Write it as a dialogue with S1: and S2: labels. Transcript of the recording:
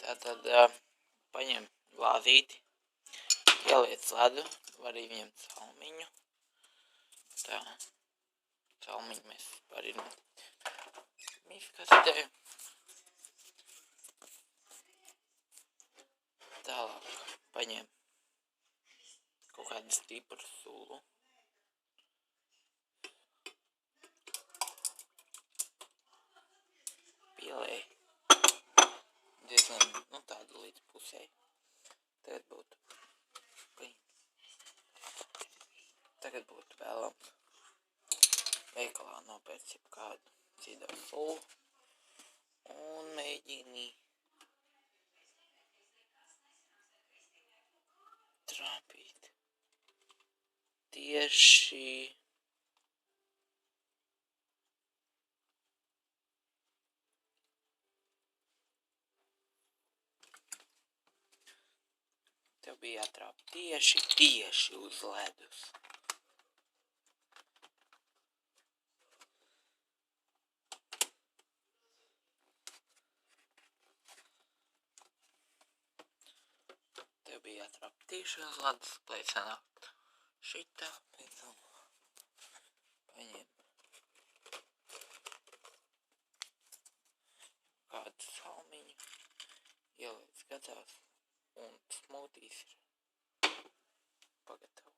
S1: Tātad paņem glāzīti, ieliec ledu, var arī ņemt salmiņu. Tā, salmiņu mēs varinam miskastē. Tālāk paņem kaut kādu stipru sulu. Pielēj diezgan, tādu līdz pusē. Tagad būtu vēlams veikalā nopērkt jebkādu citu sulu un mēģini trāpīt tieši tev bija jātrāp tieši uz ledus. Tev bija jātrāp tieši uz ledus, lai sanāktu šitā, pēc tam paņem kādu salmiņu, ieliec gatavs un smūtijs ir pagatavs.